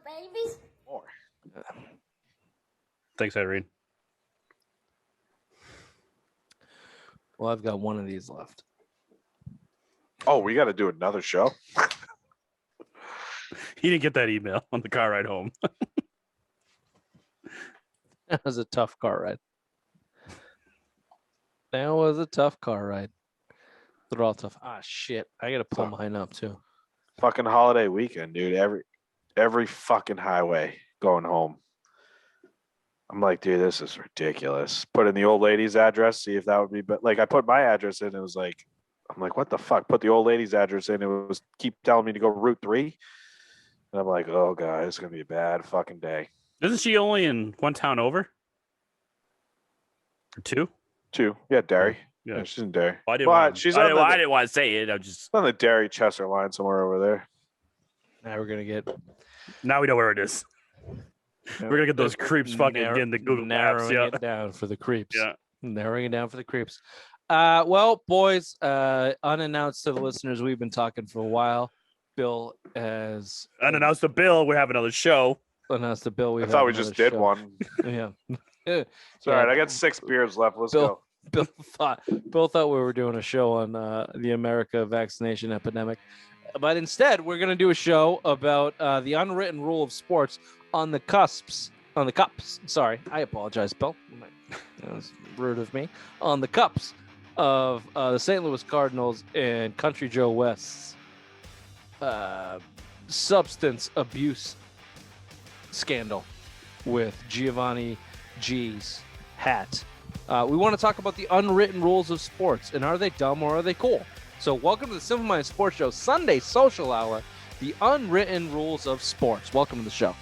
babies. More. Thanks, Irene. Well, I've got one of these left. Oh, we got to do another show. He didn't get that email on the car ride home. That was a tough car ride. That was a tough car ride. They're all tough. Ah, shit. I got to pull mine up, too. Fucking holiday weekend, dude. Every fucking highway going home. I'm like, dude, this is ridiculous. Put in the old lady's address, see if that would be. But like, I put my address in. It was like, I'm like, what the fuck? Put the old lady's address in. It was keep telling me to go Route 3. And I'm like, oh, God, it's going to be a bad fucking day. Isn't she only in one town over? Or two? 2. Yeah, Derry. Yeah. Yeah, she's in Derry. Well, I didn't want to say it. I just on the Derry Chester line somewhere over there. Now we're going to get... Now we know where it is. We're going to get those creeps fucking in the Google Maps. Narrowing Yeah. it down for the creeps. Yeah. Narrowing it down for the creeps. Well, boys, unannounced to the listeners, we've been talking for a while. Bill has... Unannounced to Bill, we have another show. Announced the Bill. I thought we just did one. Yeah. It's all right. I got 6 beers left. Let's go. Bill thought we were doing a show on the America vaccination epidemic, but instead we're going to do a show about the unwritten rule of sports on the cups. Sorry, I apologize, Bill. That was rude of me. On the cups of the St. Louis Cardinals and Country Joe West's substance abuse scandal with Giovanni G's hat. We want to talk about the unwritten rules of sports, and are they dumb or are they cool? So welcome to the Simple Mind Sports Show, Sunday Social Hour, the unwritten rules of sports. Welcome to the show.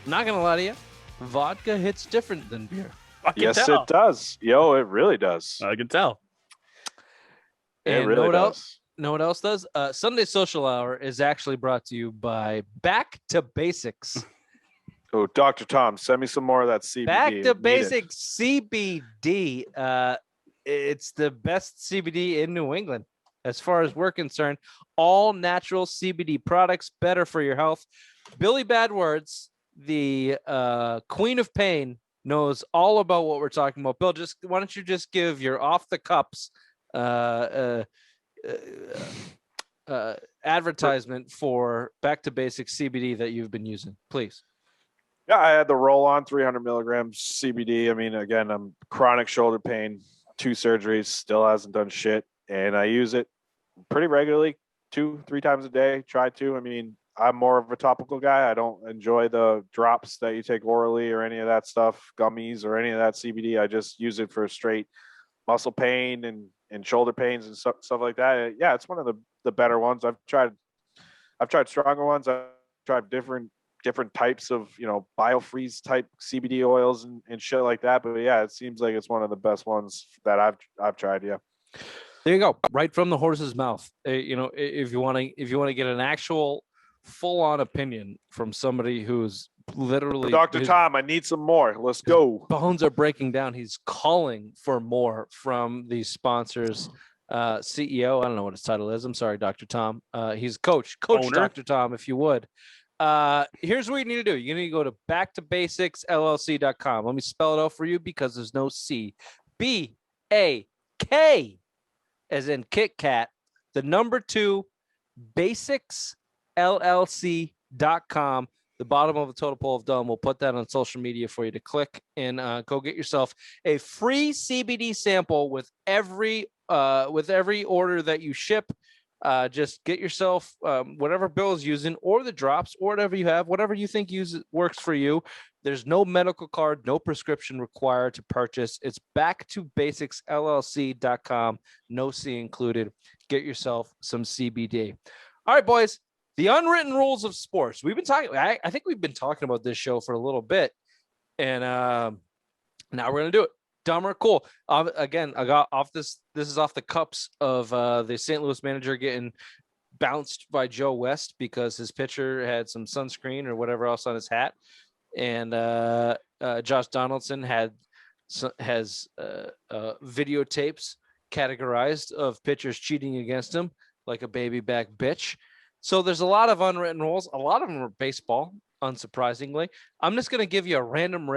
Not going to lie to you, vodka hits different than beer. Yes, it does. Yo, it really does. I can tell. And it really does. Know what else does? Sunday Social Hour is actually brought to you by Back to Basics. Oh, Dr. Tom, send me some more of that CBD. Back to Basics CBD. It's the best CBD in New England. As far as we're concerned, all natural CBD products, better for your health. Billy Bad Words, the Queen of Pain, knows all about what we're talking about. Bill, why don't you just give your off the cups advertisement for Back to Basics CBD that you've been using, please. Yeah, I had the roll on 300 milligrams CBD. I mean, again, I'm chronic shoulder pain, 2 surgeries, still hasn't done shit. And I use it pretty regularly, 2-3 times a day. Try to. I mean, I'm more of a topical guy. I don't enjoy the drops that you take orally or any of that stuff, gummies or any of that CBD. I just use it for straight muscle pain and shoulder pains and stuff like that. Yeah, it's one of the better ones. I've tried stronger ones. I've tried different types of, biofreeze type CBD oils and shit like that. But yeah, it seems like it's one of the best ones that I've tried. Yeah. There you go. Right from the horse's mouth. If you want to get an actual full-on opinion from somebody who's literally Dr. Tom, I need some more. Let's go. Bones are breaking down. He's calling for more from these sponsors. CEO, I don't know what his title is. I'm sorry, Dr. Tom. He's coach Owner. Dr. Tom, if you would. Here's what you need to do. You need to go to backtobasicsllc.com. Let me spell it out for you because there's no C. BAK as in Kit Kat, the number 2 basicsllc.com. The bottom of the total poll of dumb. We'll put that on social media for you to click and go get yourself a free CBD sample with every order that you ship. Just get yourself whatever Bill is using, or the drops, or whatever you have, whatever you think works for you. There's no medical card, no prescription required to purchase. It's backtobasicsllc.com. No C included. Get yourself some CBD. All right, boys. The unwritten rules of sports. We've been talking. I think we've been talking about this show for a little bit, and now we're gonna do it. Dumb or cool? Again, I got off this. This is off the cups of the St. Louis manager getting bounced by Joe West because his pitcher had some sunscreen or whatever else on his hat, and Josh Donaldson has videotapes categorized of pitchers cheating against him like a baby back bitch. So there's a lot of unwritten rules. A lot of them are baseball, unsurprisingly. I'm just going to give you a random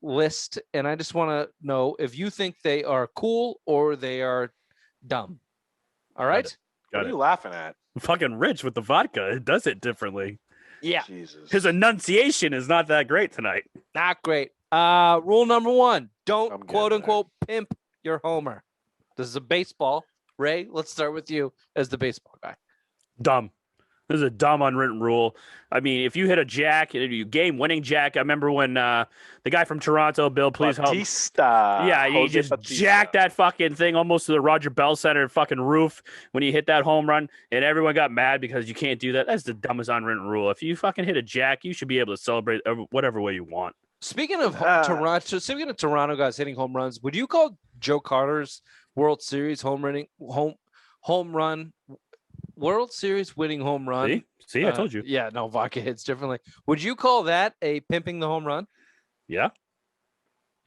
list, and I just want to know if you think they are cool or they are dumb. All right? What are you laughing at? Fucking Rich with the vodka. It does it differently. Yeah. Jesus. His enunciation is not that great tonight. Not great. Rule number 1, don't quote there. unquote pimp your homer. This is a baseball. Ray, let's start with you as the baseball guy. Dumb. This is a dumb unwritten rule. I mean, if you hit a jack, you game-winning jack. I remember when the guy from Toronto, Bill, please help. Yeah, he just jacked that fucking thing almost to the Roger Bell Center fucking roof when he hit that home run, and everyone got mad because you can't do that. That's the dumbest unwritten rule. If you fucking hit a jack, you should be able to celebrate whatever way you want. Speaking of Toronto guys hitting home runs, would you call Joe Carter's World Series home run World Series winning home run? See, I told you. Yeah, no, vodka hits differently. Would you call that a pimping the home run? Yeah,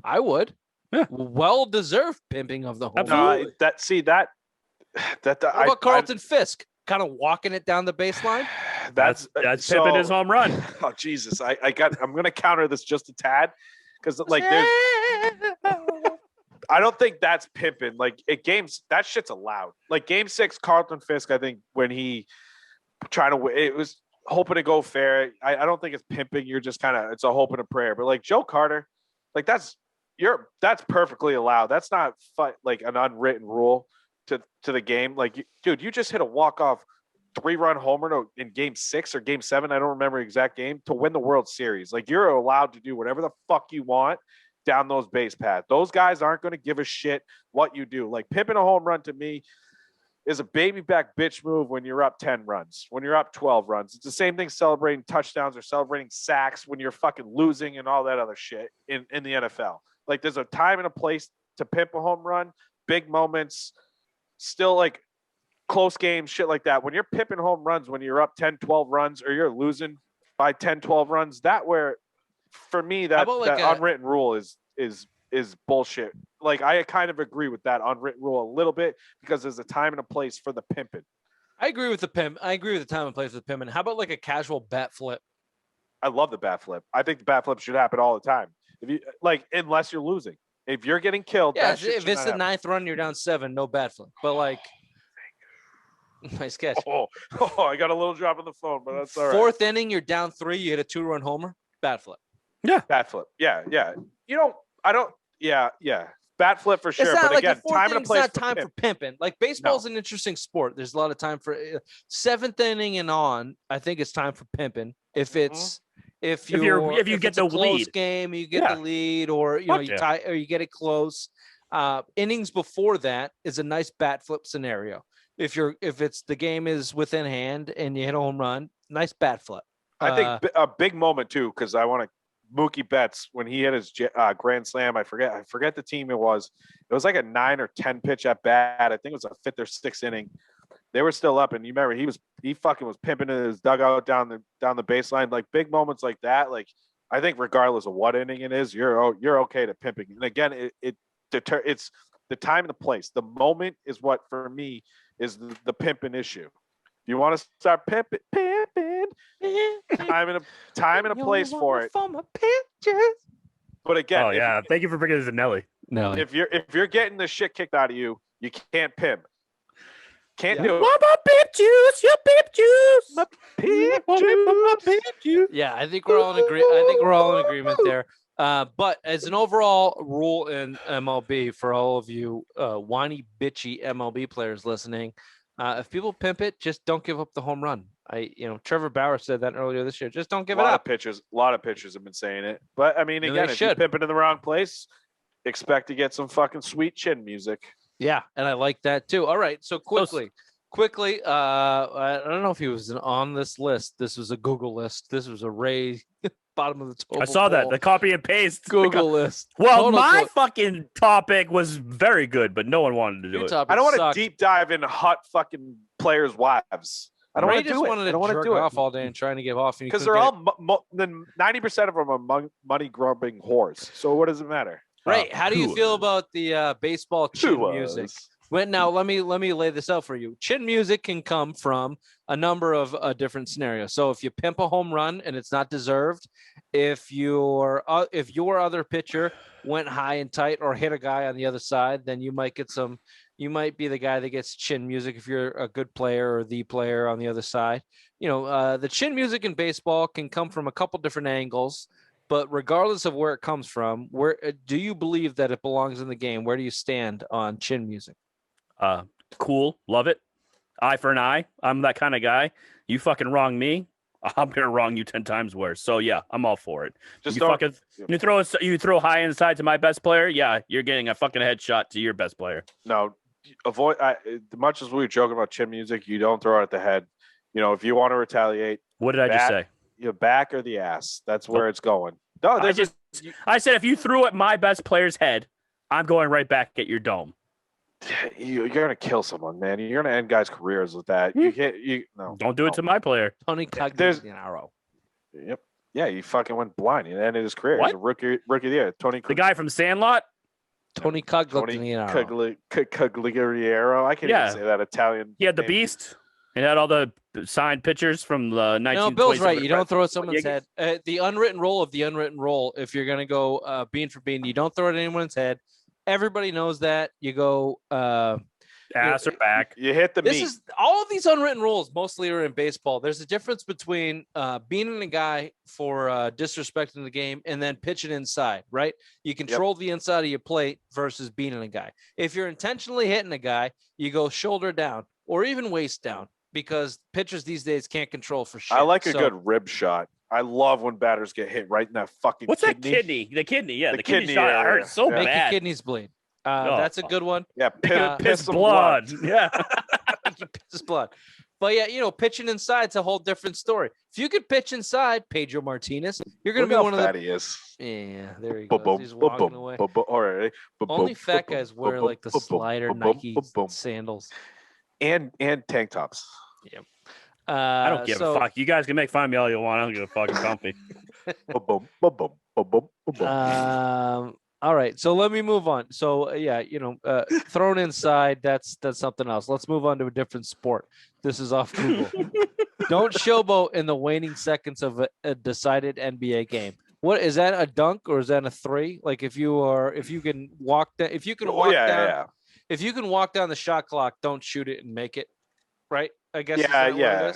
I would. Yeah. Well-deserved pimping of the home Absolutely. run. What about Carlton Fisk kind of walking it down the baseline? That's pimping his home run. Oh Jesus! I'm gonna counter this just a tad because like there's. I don't think that's pimping. Like that shit's allowed. Like Game 6, Carlton Fisk. I think when he trying to win, it was hoping to go fair. I don't think it's pimping. You're just it's a hope and a prayer. But like Joe Carter, like that's perfectly allowed. That's not like an unwritten rule to the game. Like, dude, you just hit a walk-off 3-run homer in Game 6 or Game 7. I don't remember the exact game to win the World Series. Like you're allowed to do whatever the fuck you want down those base paths. Those guys aren't going to give a shit what you do. Like pimping a home run to me is a baby back bitch move when you're up 10 runs, when you're up 12 runs. It's the same thing celebrating touchdowns or celebrating sacks when you're fucking losing and all that other shit in the NFL. Like there's a time and a place to pimp a home run, big moments, still like close games, shit like that. When you're pimping home runs, when you're up 10, 12 runs or you're losing by 10, 12 runs, for me, that unwritten rule is bullshit. Like I kind of agree with that unwritten rule a little bit because there's a time and a place for the pimping. I agree with the pimp. I agree with the time and place for the pimping. How about like a casual bat flip? I love the bat flip. I think the bat flip should happen all the time. If you unless you're losing, if you're getting killed, yeah. If it's the 9th run, you're down 7, no bat flip. But like, nice catch. Oh, I got a little drop on the phone, but that's all right. 4th inning, you're down 3, you hit a 2-run homer, bat flip. Yeah, bat flip. Yeah. Bat flip for sure. It's not but like again, time and a place. It's not time for pimping. Like baseball's an interesting sport. There's a lot of time for 7th inning and on. I think it's time for pimping. If it's if you get the lead game, you get the lead, or you tie or you get it close. Innings before that is a nice bat flip scenario. If it's the game is within hand and you hit a home run, nice bat flip. I think a big moment too, because I want to Mookie Betts when he hit his grand slam. I forget the team it was. It was like a 9 or 10 pitch at bat. I think it was a 5th or 6th inning. They were still up, and you remember he fucking was pimping in his dugout down the baseline. Like big moments like that. Like I think regardless of what inning it is, you're okay to pimping. And again, it's the time and the place. The moment is what for me is the pimping issue. You want to start pimping, time and a place for it. But again, thank you for bringing this to Nelly. Nelly, if you're getting the shit kicked out of you, you can't pimp. Can't do it. What about pimp juice? Your pimp juice. My pimp juice. Yeah, I think we're all in agreement there. But as an overall rule in MLB, for all of you whiny, bitchy MLB players listening, if people pimp it, just don't give up the home run. Trevor Bauer said that earlier this year. Just don't give it up. A lot of pitchers have been saying it. But I mean, again, if you pimp it in the wrong place, expect to get some fucking sweet chin music. Yeah, and I like that too. All right, so quickly, I don't know if he was on this list. This was a Google list. This was a Ray bottom of the total. I saw that, the copy and paste Google list. Well, my fucking topic was very good, but no one wanted to do it. I don't want to deep dive into hot fucking players' wives. I don't want to do it. I don't want to do it. Off all day and trying to give off because they're all then 90% of them are money grubbing whores. So what does it matter? Right. How do you feel about the baseball chin music? Well, now let me lay this out for you. Chin music can come from a number of different scenarios. So if you pimp a home run and it's not deserved, if your other pitcher went high and tight or hit a guy on the other side, then you might get some. You might be the guy that gets chin music if you're a good player or the player on the other side. The chin music in baseball can come from a couple different angles. But regardless of where it comes from, where do you believe that it belongs in the game? Where do you stand on chin music? Cool. Love it. Eye for an eye. I'm that kind of guy. You fucking wrong me, I'm going to wrong you 10 times worse. So yeah, I'm all for it. You throw high inside to my best player. Yeah. You're getting a fucking headshot to your best player. No, avoid, much as we were joking about chin music, you don't throw it at the head. If you want to retaliate. What did I just say? Your back or the ass. That's where it's going. No, I said if you threw at my best player's head, I'm going right back at your dome. You're gonna kill someone, man. You're gonna end guys' careers with that. Don't do it to my player. Tony Cogliano. Yep. Yeah, he fucking went blind. He ended his career. He's a rookie of the year. The guy from Sandlot. Tony Cogliano. Cogliano. I can't even say that Italian. He had the beast. He had all the signed pictures from the 1920s. No, Bill's right. You don't throw at someone's head. The unwritten rule of the unwritten rule, if you're going to go bean for bean, you don't throw it at anyone's head. Everybody knows that. You go ass or back. You hit the meat. All of these unwritten rules mostly are in baseball. There's a difference between beating a guy for disrespecting the game and then pitching inside, right? You control the inside of your plate versus beating a guy. If you're intentionally hitting a guy, you go shoulder down or even waist down. Because pitchers these days can't control for shit. I like a good rib shot. I love when batters get hit right in that fucking What's kidney. That kidney? The kidney, yeah. The kidney shot hurts so bad. Make your kidneys bleed. That's a good one. Yeah, piss blood. Yeah. Piss blood. But yeah, pitching inside's a whole different story. If you could pitch inside, Pedro Martinez, you're going to be one of the... he is. Yeah, there he goes. He's walking away. Only fat guys wear like the slider Nike sandals. And tank tops. Yeah. I don't give a fuck. You guys can make fun of me all you want. I don't give a fucking comfy. All right. So let me move on. So thrown inside, that's something else. Let's move on to a different sport. This is off Google. Don't showboat in the waning seconds of a decided NBA game. What is that, a dunk or is that a three? Like if you can walk down, if you can walk down the shot clock, don't shoot it and make it, right? I guess. Yeah.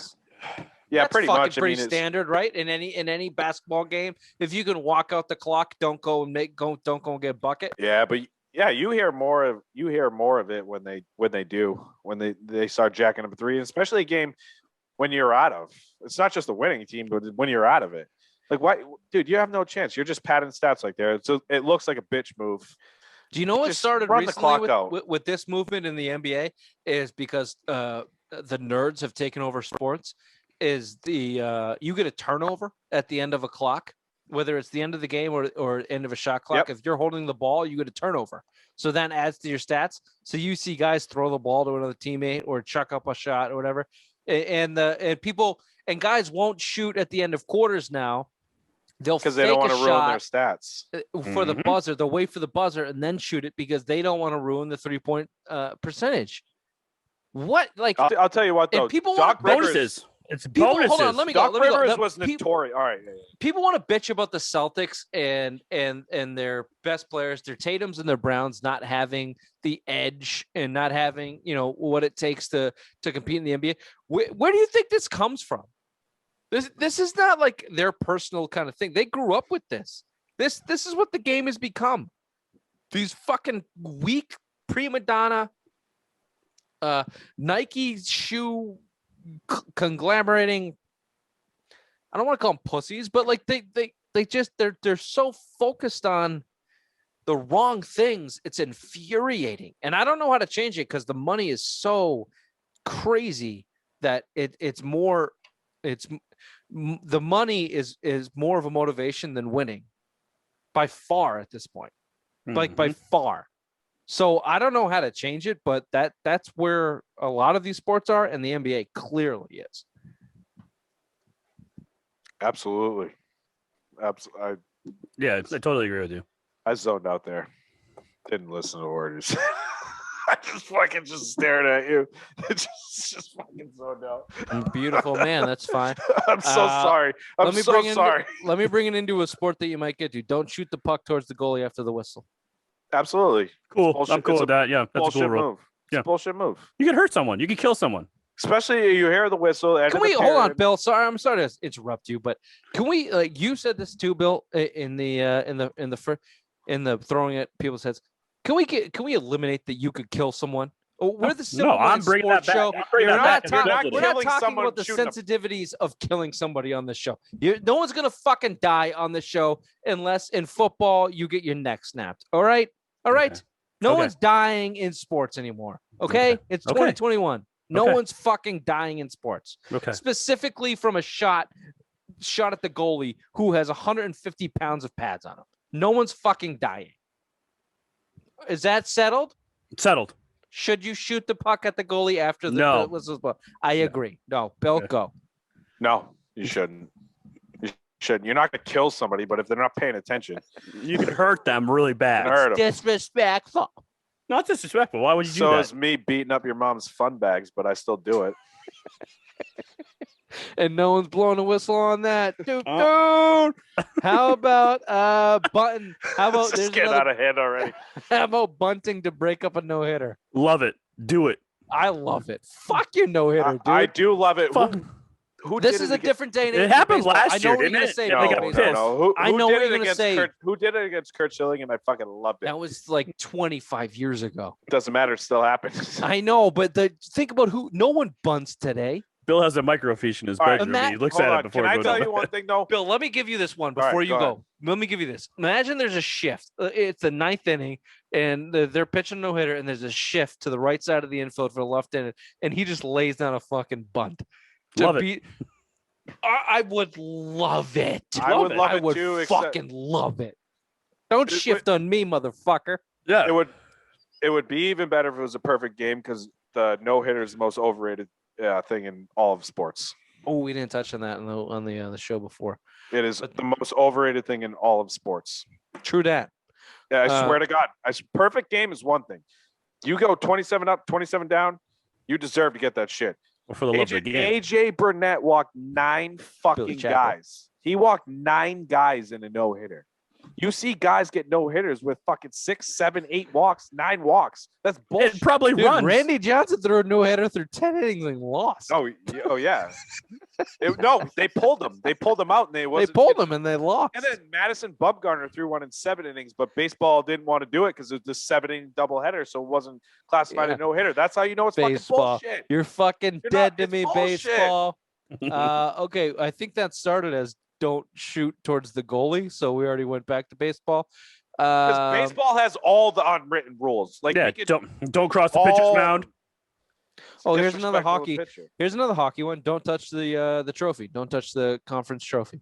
That's pretty much. Pretty standard, right? In any basketball game, if you can walk out the clock, don't go and get a bucket. Yeah, but you hear more of it when they start jacking up a three, especially a game when you're out of. It's not just the winning team, but when you're out of it. Like, why, dude? You have no chance. You're just padding stats like there. So it looks like a bitch move. Do you know what started recently with this movement in the NBA is because the nerds have taken over sports. Is you get a turnover at the end of a clock, whether it's the end of the game or end of a shot clock. If you're holding the ball, you get a turnover. So that adds to your stats. So you see guys throw the ball to another teammate or chuck up a shot or whatever, and guys won't shoot at the end of quarters now. Because they don't want to ruin their stats for the buzzer. They'll wait for the buzzer and then shoot it because they don't want to ruin the 3-point percentage. What? Like I'll tell you what though. People want bonuses. It's bonuses. Hold on, let me Doc go. Rivers was notorious. All right. People want to bitch about the Celtics and their best players, their Tatums and their Browns not having the edge and not having what it takes to compete in the NBA. Where do you think this comes from? This is not like their personal kind of thing. They grew up with this. This is what the game has become. These fucking weak prima donna Nike shoe conglomerating. I don't want to call them pussies, but like they're so focused on the wrong things. It's infuriating, and I don't know how to change it because the money is so crazy that the money is more of a motivation than winning by far at this point, like by far. So I don't know how to change it, but that's where a lot of these sports are, and the NBA clearly is. Absolutely. Yeah, I totally agree with you. I zoned out there. Didn't listen to orders. I just fucking stared at you. just fucking zoned out. I'm a beautiful man. That's fine. I'm so sorry. I'm so sorry. Let me bring it into a sport that you might get to. Don't shoot the puck towards the goalie after the whistle. Absolutely. Cool. I'm cool with that. Yeah, that's a cool rule. Move. Yeah. It's a bullshit move. You can hurt someone. You can kill someone. Especially you hear the whistle. Can we hold on, Bill? I'm sorry to interrupt you, but can we? You said this too, Bill, in the throwing at people's heads. Can we eliminate that you could kill someone? We're the no. I'm bringing that back. Show. We're not talking about the sensitivities of killing somebody on the show. No one's gonna fucking die on the show unless in football you get your neck snapped. All right. Okay. No one's dying in sports anymore. Okay. It's 2021. No one's fucking dying in sports. Okay. Specifically from a shot at the goalie who has 150 pounds of pads on him. No one's fucking dying. Is that settled? Settled. Should you shoot the puck at the goalie after the whistle's blown? I agree. No, Bill, go. No, you shouldn't. You shouldn't. You're not going to kill somebody, but if they're not paying attention, you can hurt them really bad. It's disrespectful. Not disrespectful. Why would you do that? So is me beating up your mom's fun bags, but I still do it. And no one's blowing a whistle on that. Dude. How about Button? How about this is getting out of hand already? How about bunting to break up a no-hitter? Love it. Do it. I love it. Fuck your no-hitter, dude. I do love it. Who this is a different day. It happened last year. I know what you're gonna say. Who did it against Kurt Schilling, and I fucking loved it. That was like 25 years ago. Doesn't matter. It still happens. I know, but think about who. No one bunts today. Bill has a microfiche in his bedroom. He looks at it before. Can I tell you one thing, though? Bill, let me give you this one before you go. Let me give you this. Imagine there's a shift. It's the ninth inning, and they're pitching no hitter, and there's a shift to the right side of the infield for the left inning, and he just lays down a fucking bunt. Love it. I would love it. I would love it too. Fucking love it. Don't shift on me, motherfucker. Yeah, it would be even better if it was a perfect game because the no hitter is the most overrated thing in all of sports. Oh, we didn't touch on that on the show before. It is the most overrated thing in all of sports. True that. Yeah, I swear to God. Perfect game is one thing. You go 27 up, 27 down, you deserve to get that shit. Well, for the love of the game. AJ Burnett walked 9 fucking guys. He walked 9 guys in a no-hitter. You see guys get no-hitters with fucking 6, 7, 8 walks, 9 walks. That's bullshit. It probably runs. Randy Johnson threw a no-hitter through 10 innings and lost. Oh yeah. They pulled him. They pulled him out, and they lost. And then Madison Bumgarner threw one in 7 innings, but baseball didn't want to do it because it was the 7-inning doubleheader, so it wasn't classified a no-hitter. That's how you know it's baseball. Fucking bullshit. You're fucking dead to me, baseball. Okay, I think that started as don't shoot towards the goalie, so we already went back to baseball. Because baseball has all the unwritten rules. Like, don't cross the pitcher's mound. Oh, here's another hockey. Here's another hockey one. Don't touch the trophy. Don't touch the conference trophy.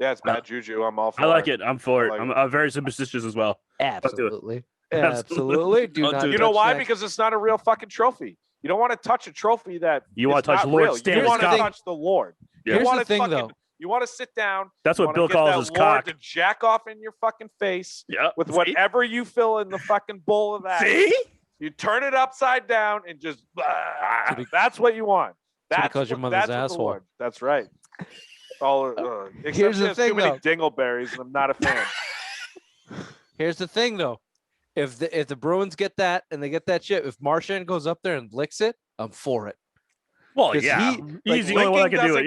Yeah, it's bad juju. I'm all for it. I like it. I'm for it. I'm very superstitious as well. Absolutely. Absolutely. Do not. You know why? Because it's not a real fucking trophy. You don't want to touch a trophy that you want to touch Lord Stan's You want to touch the Lord. Yeah. Here's the thing, though. You want to sit down. That's what Bill calls his cock. To jack off in your fucking face with whatever you fill in the fucking bowl of that. See? You turn it upside down and just that's what you want. That's because your mother's asshole. That's right. Here's the thing, too many dingleberries, and I'm not a fan. Here's the thing, though. If the Bruins get that and they get that shit, if Marchand goes up there and licks it, I'm for it. Well, yeah, he's the only one that can do it.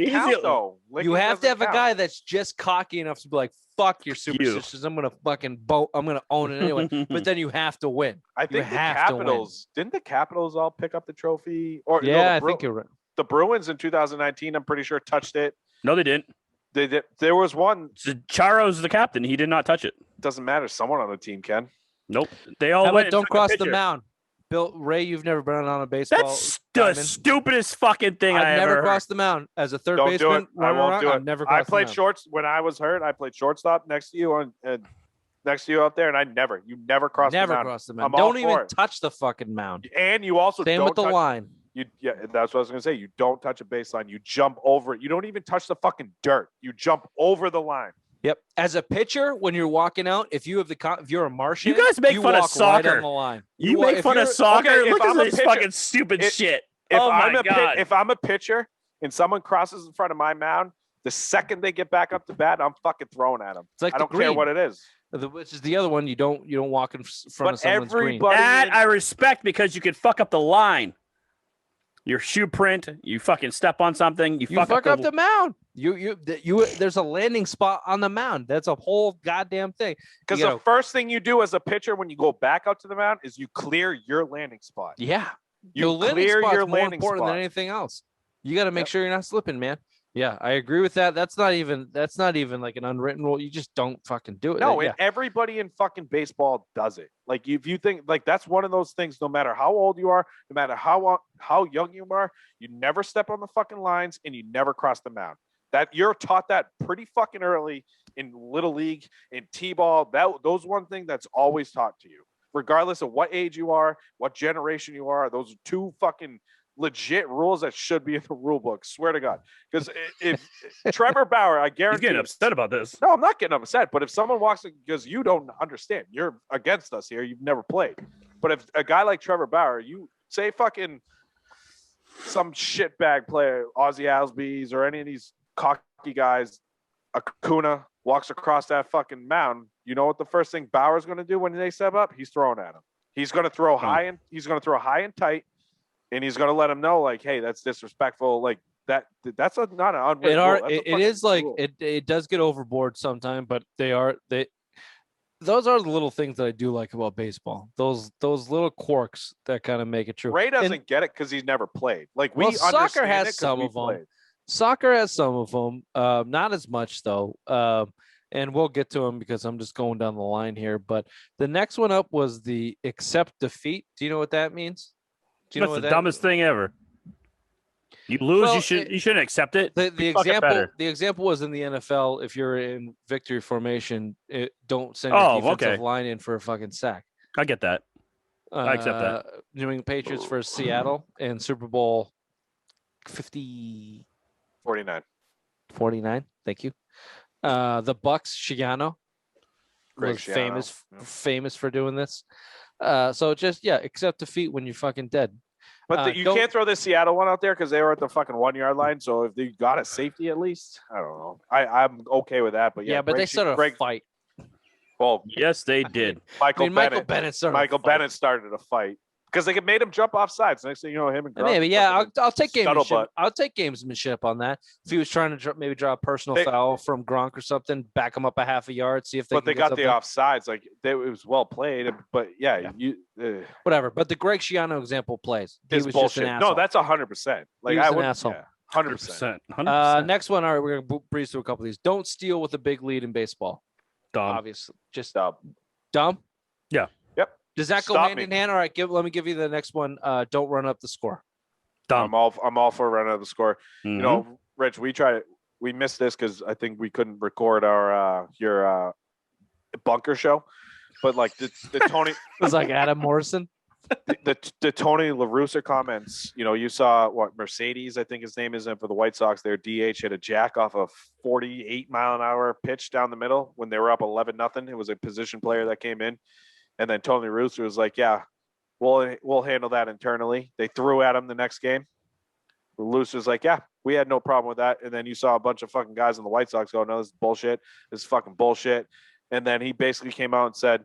You have to have a guy that's just cocky enough to be like, "Fuck your superstitions. I'm gonna fucking I'm gonna own it anyway." But then you have to win. I think the Capitals didn't the Capitals all pick up the trophy? Or I think you're right. The Bruins in 2019, I'm pretty sure, touched it. No, they didn't. They did. There was one. Charo's the captain. He did not touch it. Doesn't matter. Someone on the team can. Nope. They all went. Don't cross the mound. Bill Ray, you've never been on a baseball. That's the stupidest fucking thing I've never ever crossed the mound as a third baseman. Don't do it. I won't do it. I've never. I played shorts when I was hurt. I played shortstop next to you out there, and you never crossed the mound. Never crossed the mound. Don't even touch the fucking mound. And you also same with the line. That's what I was gonna say. You don't touch a baseline. You jump over it. You don't even touch the fucking dirt. You jump over the line. Yep. As a pitcher, when you're walking out, if you're a Martian, you guys make fun of soccer. Right on the line. You make fun of soccer. Okay, look at this fucking stupid shit. Oh my God. If I'm a pitcher and someone crosses in front of my mound, the second they get back up to bat, I'm fucking throwing at them. I don't care what it is. Which is the other one. You don't walk in front of someone's green. That I respect because you could fuck up the line. Your shoe print, you fucking step on something, you fuck up the mound. There's a landing spot on the mound. That's a whole goddamn thing. Because the first thing you do as a pitcher when you go back out to the mound is you clear your landing spot. Yeah. You clear your more important than anything else. You got to make sure you're not slipping, man. Yeah, I agree with that. That's not even like an unwritten rule. You just don't fucking do it. No, and everybody in fucking baseball does it. Like if you think like that's one of those things, no matter how old you are, no matter how young you are, you never step on the fucking lines and you never cross the mound. That you're taught that pretty fucking early in little league, in T-ball. Those one thing that's always taught to you, regardless of what age you are, what generation you are. Those are two fucking legit rules that should be in the rule book. Swear to God. Because if Trevor Bauer, I guarantee he's getting upset about this. No, I'm not getting upset. But if someone walks in because you don't understand, you're against us here. You've never played. But if a guy like Trevor Bauer, you say fucking some shitbag player, Ozzie Albies or any of these cocky guys, Acuna walks across that fucking mound, you know what the first thing Bauer's going to do when they step up? He's throwing at him. He's going to throw high and high and tight. And he's going to let him know, like, hey, that's disrespectful. Like that's not an unwritten rule. It is like it does get overboard sometimes, but those are the little things that I do like about baseball. Those little quirks that kind of make it true. Ray doesn't get it because he's never played. Like soccer has some of them. Soccer has some of them, not as much though. And we'll get to them because I'm just going down the line here. But the next one up was the accept defeat. Do you know what that means? That's the dumbest thing ever. You lose, you shouldn't accept it. The example was in the NFL. If you're in victory formation, don't send your defensive line in for a fucking sack. I get that. I accept that. New England Patriots versus Seattle in Super Bowl 49. Thank you. The Bucks, Shiano was famous for doing this. So just accept defeat when you're fucking dead. But you can't throw the Seattle one out there because they were at the fucking 1 yard line. So if they got a safety at least, I don't know. I'm okay with that. But but they started a fight. Well, yes, they did. Michael Bennett started a fight because they made him jump off sides. Next thing you know, him and maybe I'll take gamesmanship. I'll take gamesmanship on that. If he was trying to maybe draw a personal foul from Gronk or something, back him up a half a yard, see if they. But they got the offsides. Like it was well played. But whatever. But the Greg Schiano example plays. He was bullshit. Just an asshole. No, that's 100%. Like I would. Asshole. 100%. Next one. All right, we're gonna breeze through a couple of these. Don't steal with a big lead in baseball. Dumb. Obviously, just dumb. Yeah. Yep. Does that go hand in hand? All right, let me give you the next one. Don't run up the score. Dumb. I'm all for running up the score. Mm-hmm. You know, Rich, we missed this because I think we couldn't record your bunker show. But like the Tony it was like Adam Morrison. The Tony La Russa comments, you know, you saw Mercedes, I think his name is, and for the White Sox, their DH hit a jack off a 48-mile-an-hour pitch down the middle when they were up 11-0. It was a position player that came in, and then Tony La Russa was like, "Yeah, we'll handle that internally." They threw at him the next game. La Russa was like, "Yeah, we had no problem with that." And then you saw a bunch of fucking guys in the White Sox go, "No, this is bullshit. This is fucking bullshit." And then he basically came out and said,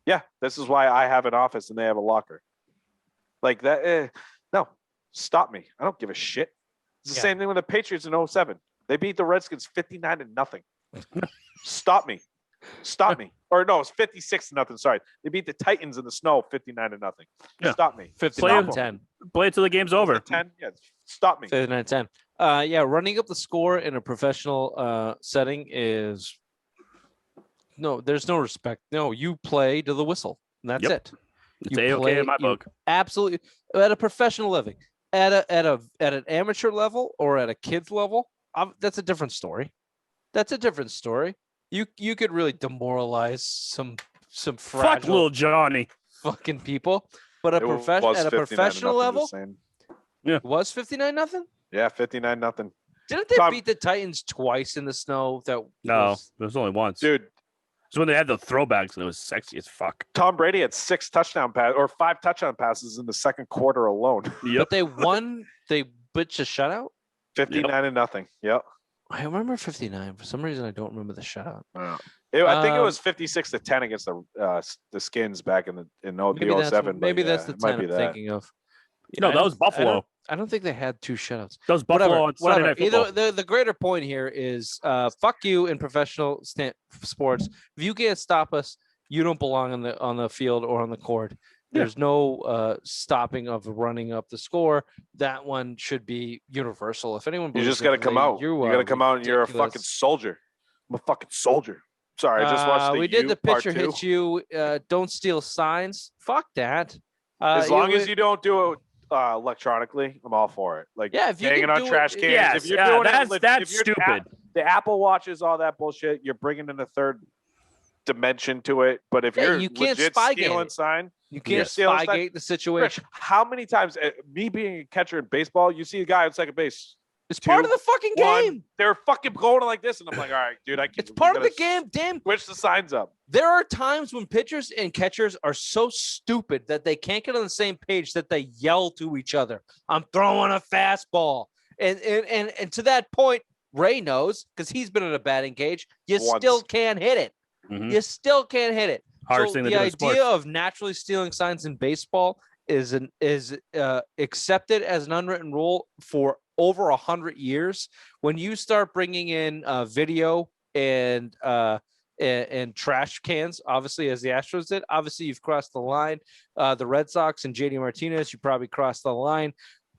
"Yeah, this is why I have an office and they have a locker." Like that. No, stop me. I don't give a shit. It's the same thing with the Patriots in 2007. They beat the Redskins 59-0. Stop me. Or no, it's 56-0. Sorry. They beat the Titans in the snow 59-0 Yeah. Stop me. 59-10. Play it till the game's over. 10. Yeah, stop me. 59-10. Running up the score in a professional setting is no, there's no respect. No, you play to the whistle. And that's it. It's A-okay in my book. Absolutely. At a professional living, at an amateur level or at a kid's level, that's a different story. You could really demoralize some fragile fuck little Johnny fucking people. But at a professional level, Yeah. It was 59-0? Yeah, 59-0. Didn't they beat the Titans twice in the snow? No, there was only once. Dude. So when they had the throwbacks and it was sexy as fuck. Tom Brady had 5 touchdown passes in the second quarter alone. Yep. But they won. They bitched a shutout. 59-0. Yep. I remember 59. For some reason, I don't remember the shutout. I think it was 56-10 against the Skins back in the 07. Maybe that's the 10 I'm thinking of. No, that was Buffalo. I don't think they had 2 shutouts. That was Buffalo on Sunday Night Football. Either the greater point here is fuck you in professional sports. If you can't stop us, you don't belong on the field or on the court. There's no stopping of running up the score. That one should be universal. If anyone, you just got to come out. You got to come out and you're a fucking soldier. I'm a fucking soldier. Sorry, I just watched we did the pitcher hits you. Don't steal signs. Fuck that. As long as you don't do it electronically, I'm all for it. Like if you hanging on trash cans. Yes, if you're doing that's stupid. The Apple Watches, all that bullshit. You're bringing in a third dimension to it. But if you're you can't legit stealing sign, you can't spygate the situation. Rich, how many times, me being a catcher in baseball, you see a guy on second base. It's part of the fucking game. They're fucking going like this, and I'm like, all right, dude, it's part of the game. Damn, switch the signs up. There are times when pitchers and catchers are so stupid that they can't get on the same page that they yell to each other. I'm throwing a fastball, and to that point, Ray knows because he's been in a batting cage. You still can't hit it. Mm-hmm. You still can't hit it. Hardest thing to do in sports. The idea of naturally stealing signs in baseball is accepted as an unwritten rule for over 100 years. When you start bringing in video and trash cans, obviously, as the Astros did, obviously you've crossed the line. The Red Sox and JD Martinez, you probably crossed the line.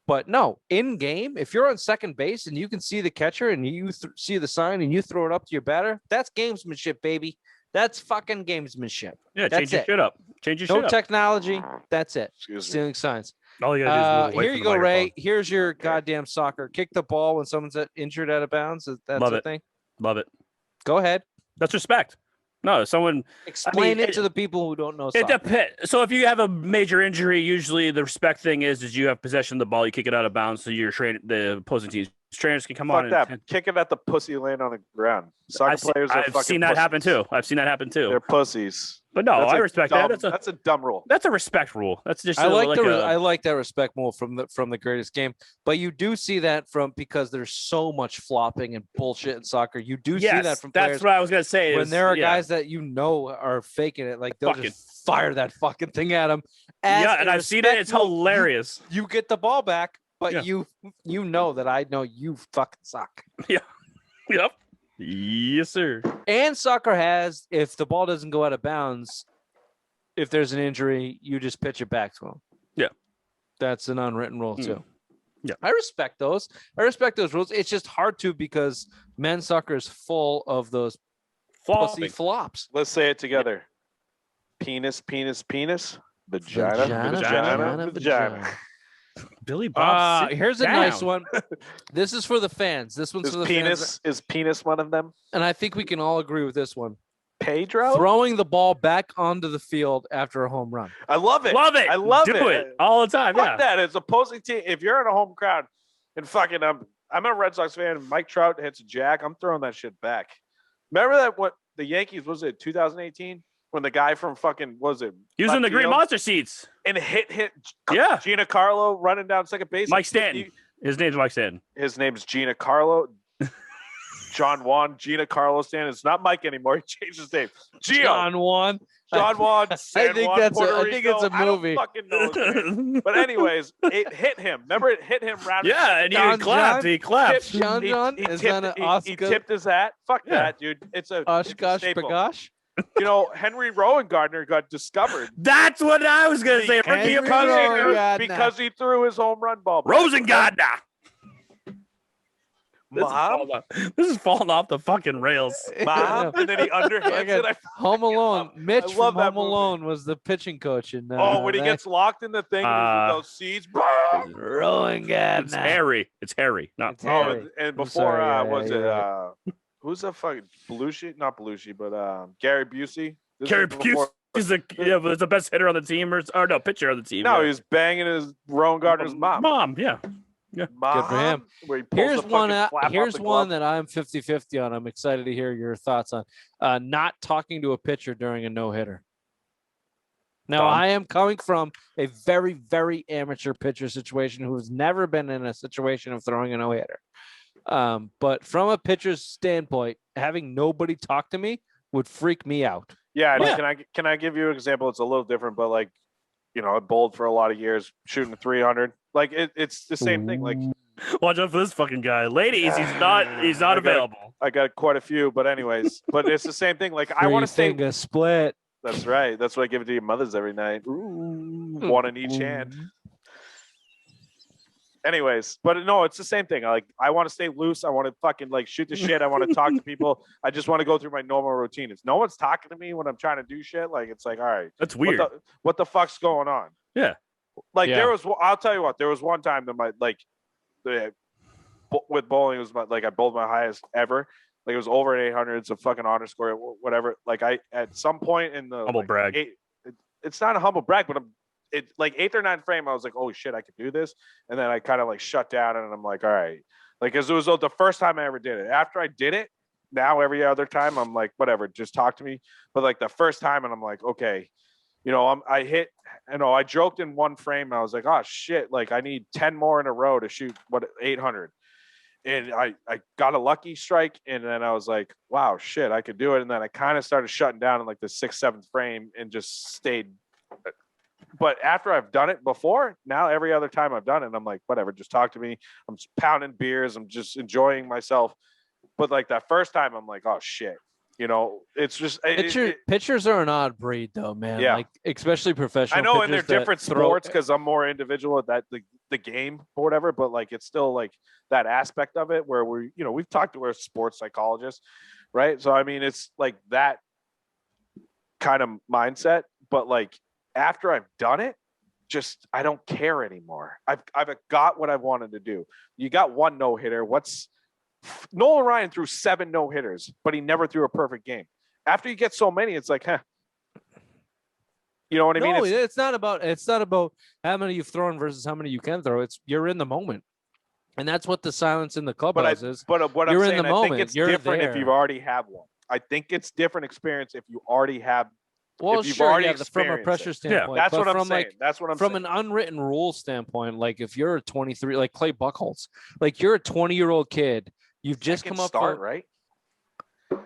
But no, in game, if you're on second base and you can see the catcher and you see the sign and you throw it up to your batter, that's gamesmanship, baby. That's fucking gamesmanship. Yeah, change your shit up. Change your shit up. No technology. That's it. Stealing signs. All you gotta do is here you go, Ray. Here's your goddamn soccer. Kick the ball when someone's injured out of bounds. That's the thing. Love it. Go ahead. That's respect. No, someone explain it to the people who don't know soccer. So if you have a major injury, usually the respect thing is you have possession of the ball, you kick it out of bounds, so the opposing team's trainers can come on. Kick it at the pussy laying on the ground. Soccer players are fucking I've seen that happen too. They're pussies. But no, I respect that. That's a dumb rule. That's a respect rule. That's just I like that respect rule from the greatest game. But you do see that because there's so much flopping and bullshit in soccer. You do see that from players. That's what I was gonna say. When there are guys that are faking it, like they'll just fire that fucking thing at them. And I've seen it. It's hilarious. You get the ball back, but you know that I know you fucking suck. Yeah. Yep. Yes, sir. And soccer has, if the ball doesn't go out of bounds, if there's an injury, you just pitch it back to him. Yeah. That's an unwritten rule too. Yeah. I respect those. I respect those rules. It's just hard to because men's soccer is full of those pussy flops. Let's say it together. Penis, penis, penis. Vagina. Billy Bob. Here's a nice one. This is for the fans. This one's for the fans. Is penis one of them? And I think we can all agree with this one. Pedro throwing the ball back onto the field after a home run. I love it. I love it all the time. Fuck that. It's opposing team. If you're in a home crowd and fucking I'm a Red Sox fan. Mike Trout hits a jack. I'm throwing that shit back. Remember that? What the Yankees was it? 2018. When the guy from fucking he was in the green monster seats and hit Giancarlo running down second base. Mike Stanton. His name's Mike Stanton. His name's Giancarlo. John Juan Giancarlo Stanton. It's not Mike anymore. He changed his name. John Juan. John Juan. I think it's a movie. I don't fucking know. But anyways, it hit him. Remember, it hit him round. Yeah, and he clapped. He clapped. John is he tipped his hat. Fuck that, dude. It's a Oshkosh Bagosh. You know, Henry Rowan Gardner got discovered. That's what I was going to say. Because he threw his home run ball. Rosengardner. Mom? This is falling off the fucking rails. Mom? And then he underhands it. Home Alone. Mitch from Home Alone was the pitching coach. And, when he gets locked in the thing and those seeds. Rosengardner. It's Harry. Not Harry. And before, who's the fucking Belushi? Not Belushi, but Gary Busey. Gary Busey is the best hitter on the team, or no pitcher on the team. No, he was banging his Rowan Gardner's mom. Yeah. Yeah. Good for him. Where he pulls Here's one that I'm 50-50 on. I'm excited to hear your thoughts on not talking to a pitcher during a no-hitter. Now, I am coming from a very, very amateur pitcher situation who has never been in a situation of throwing a no-hitter. But from a pitcher's standpoint, having nobody talk to me would freak me out. Yeah. Can I give you an example? It's a little different, but like, I bowled for a lot of years, shooting 300. Like it's the same thing. Like, watch out for this fucking guy, ladies. He's not available. I got quite a few, but anyways, but it's the same thing. Like I want to stay a split. That's right. That's what I give it to your mothers every night. Ooh, one in each hand. Anyways, but no, it's the same thing. I want to stay loose. I want to fucking like shoot the shit. I want to talk to people. I just want to go through my normal routine. If no one's talking to me when I'm trying to do shit, like it's like, all right, that's weird. What the fuck's going on? Yeah. Like I'll tell you what, there was one time that with bowling, it was I bowled my highest ever. Like it was over 800. It's a fucking honor score, whatever. Like at some point in the humble brag. It's not a humble brag, but it's like 8th or 9th frame. I was like, oh shit, I could do this. And then I kind of like shut down and I'm like, all right. Like, cause it was the first time I ever did it. After I did it, now every other time I'm like, whatever, just talk to me. But like the first time, and I'm like, okay, I joked in one frame. I was like, oh shit, like I need 10 more in a row to shoot 800. And I got a lucky strike, and then I was like, wow, shit, I could do it. And then I kind of started shutting down in like the 6th, 7th frame and just stayed. But after I've done it before, now every other time I've done it, I'm like, whatever, just talk to me. I'm just pounding beers. I'm just enjoying myself. But like that first time, I'm like, oh shit. It's just pitchers are an odd breed, though, man. Yeah. Like especially professional. I know, and they're different sports because I'm more individual at that the game or whatever. But like, it's still like that aspect of it where we've talked to our sports psychologists, right? So I mean, it's like that kind of mindset. But like after I've done it, just I don't care anymore. I've got what I wanted to do. You got one no hitter. Nolan Ryan threw 7 no-hitters, but he never threw a perfect game. After you get so many, it's like, you know what I mean? It's not about how many you've thrown versus how many you can throw. You're in the moment, and that's what the silence in the clubhouse is. But what you're I'm in saying, the I moment. think it's You're different there. if you've already had one. I think it's different experience if you already have. Well, if you've sure, already from a pressure standpoint. That's what I'm from saying. That's what I'm from saying. an unwritten rule standpoint. Like if you're a 23, like Clay Buchholz, like you're a 20-year-old kid. You've just come up start, right?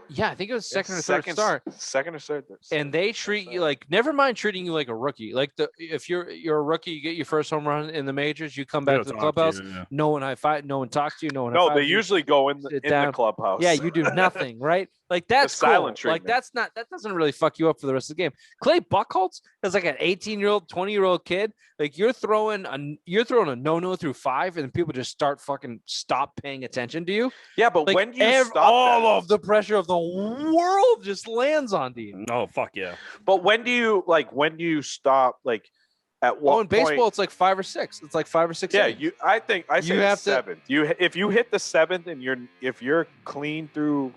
Yeah, I think it was second or third start. Second or third. And they treat you like, never mind treating you like a rookie. Like if you're a rookie, you get your first home run in the majors, you come back to the clubhouse. No one high-five, no one talks to you, no one. No, they usually go in the clubhouse. Yeah, you do nothing, right? Like that's silent cool. Like that doesn't really fuck you up for the rest of the game. Clay Buchholz is like an 18-year-old, 20-year-old kid. Like you're throwing a no through 5, and people just stop paying attention to you. Yeah, but like when you stop, all of the pressure of the world just lands on you. Oh fuck yeah! But when do you stop? Like at what? In baseball, it's like 5 or 6. It's like 5 or 6. Yeah, innings. I say you have 7th. If you hit the 7th and if you're clean through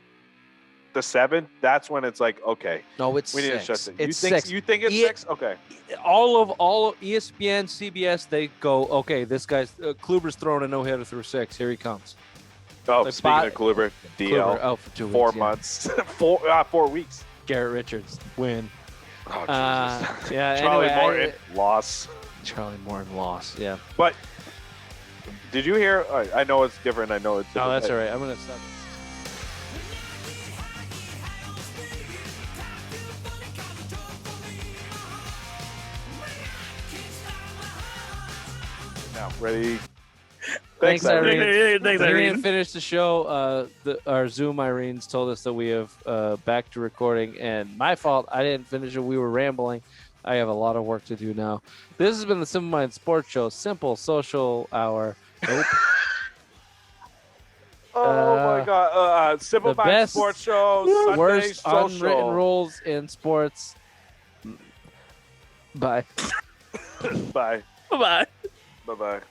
the 7th, that's when it's like, okay. No, it's we 6. Need to shut it's you 6. You think it's 6? Okay. All of ESPN, CBS, they go, okay, this guy's Kluber's throwing a no-hitter through 6. Here he comes. Oh, like speaking of Kluber, DL, out for 2 weeks, 4 months, 4 weeks. Garrett Richards win. Oh, Jesus. Yeah. Charlie anyway, Morton loss. Charlie Morton loss. Yeah. But did you hear? I know it's different. I know it's different. No, that's all right. I'm gonna stop. Now, ready? Thanks, Irene. Thanks, We Irene. didn't finish the show. Our Zoom Irene's told us that we have back to recording, and my fault. I didn't finish it. We were rambling. I have a lot of work to do now. This has been the Simple Mind Sports Show, simple social hour. Nope. Oh my God! Simple Mind Sports Show. Sunday worst social. unwritten rules in sports. Bye. Bye. Bye. Bye. Bye.